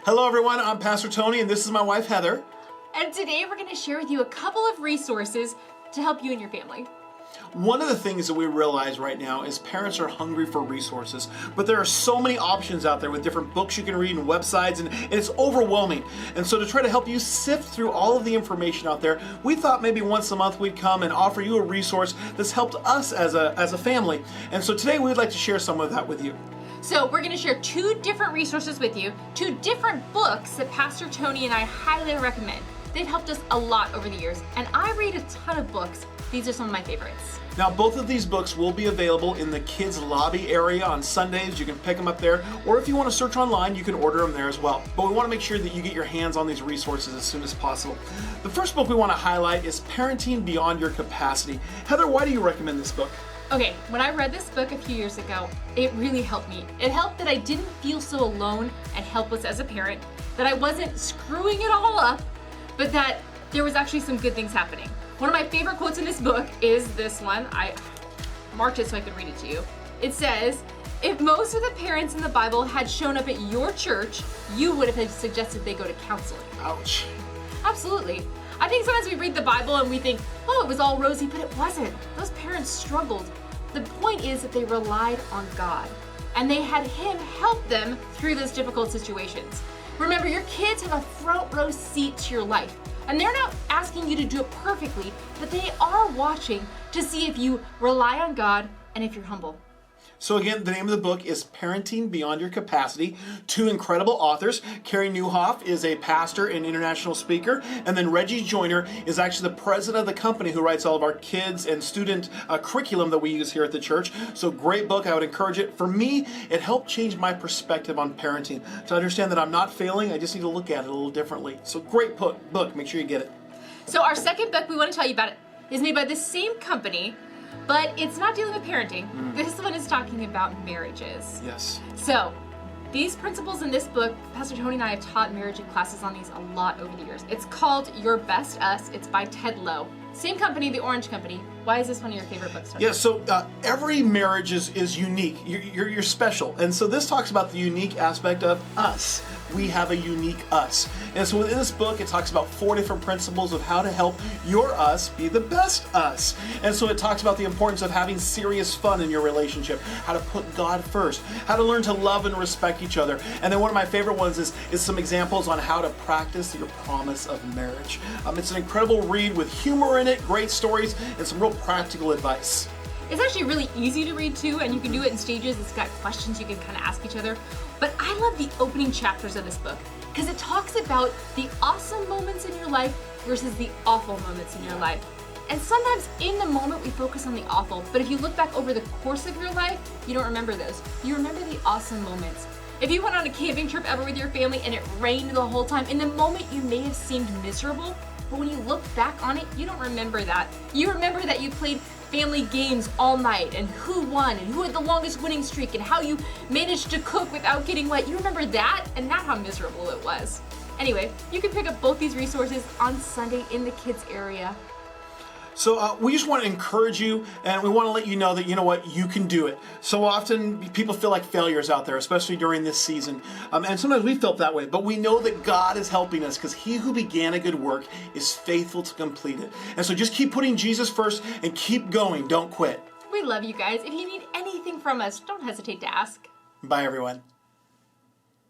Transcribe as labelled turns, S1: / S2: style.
S1: Hello everyone, I'm Pastor Tony and this is my wife Heather.
S2: And today we're going to share with you a couple of resources to help you and your family.
S1: One of the things that we realize right now is parents are hungry for resources, but there are so many options out there with different books you can read and websites, and it's overwhelming. And so to try to help you sift through all of the information out there, we thought maybe once a month we'd come and offer you a resource that's helped us as a family. And so today we'd like to share some of that with you.
S2: So we're going to share two different resources with you, two different books that Pastor Tony and I highly recommend. They've helped us a lot over the years, and I read a ton of books. These are some of my favorites.
S1: Now, both of these books will be available in the kids' lobby area on Sundays. You can pick them up there, or if you want to search online, you can order them there as well. But we want to make sure that you get your hands on these resources as soon as possible. The first book we want to highlight is Parenting Beyond Your Capacity. Heather, why do you recommend this book?
S2: Okay, when I read this book a few years ago, it really helped me. It helped that I didn't feel so alone and helpless as a parent, that I wasn't screwing it all up, but that there was actually some good things happening. One of my favorite quotes in this book is this one. I marked it so I could read it to you. It says, "If most of the parents in the Bible had shown up at your church, you would have suggested they go to counseling."
S1: Ouch.
S2: Absolutely. I think sometimes we read the Bible and we think, oh, it was all rosy, but it wasn't. Those parents struggled. The point is that they relied on God, and they had Him help them through those difficult situations. Remember, your kids have a front row seat to your life, and they're not asking you to do it perfectly, but they are watching to see if you rely on God and if you're humble.
S1: So again, the name of the book is Parenting Beyond Your Capacity. Two incredible authors. Carrie Nieuwhof is a pastor and international speaker, and then Reggie Joiner is actually the president of the company who writes all of our kids and student curriculum that we use here at the church. So great book. I would encourage it. For me, it helped change my perspective on parenting, to understand that I'm not failing. I just need to look at it a little differently. So great book. Make sure you get it.
S2: So our second book we want to tell you about it is made by the same company, but it's not dealing with parenting. This one is talking about marriages.
S1: Yes.
S2: So, these principles in this book, Pastor Tony and I have taught marriage in classes on these a lot over the years. It's called Your Best Us. It's by Ted Lowe. Same company, the Orange Company. Why is this one of your favorite books, Tony?
S1: Yeah, so every marriage is unique. You're special. And so this talks about the unique aspect of us. We have a unique us. And so within this book, it talks about 4 different principles of how to help your us be the best us. And so it talks about the importance of having serious fun in your relationship, how to put God first, how to learn to love and respect each other. And then one of my favorite ones is some examples on how to practice your promise of marriage. It's an incredible read with humor in it, great stories, and some real practical advice.
S2: It's actually really easy to read too, and you can do it in stages. It's got questions you can kind of ask each other. But I love the opening chapters of this book because it talks about the awesome moments in your life versus the awful moments in your life. And sometimes in the moment we focus on the awful, but if you look back over the course of your life, you don't remember those. You remember the awesome moments. If you went on a camping trip ever with your family and it rained the whole time, in the moment you may have seemed miserable, but when you look back on it, you don't remember that. You remember that you played family games all night and who won and who had the longest winning streak and how you managed to cook without getting wet. You remember that and not how miserable it was. Anyway, you can pick up both these resources on Sunday in the kids area.
S1: So we just want to encourage you, and we want to let you know that, you know what, you can do it. So often people feel like failures out there, especially during this season. And sometimes we felt that way, but we know that God is helping us because He who began a good work is faithful to complete it. And so just keep putting Jesus first and keep going. Don't quit.
S2: We love you guys. If you need anything from us, don't hesitate to ask.
S1: Bye, everyone.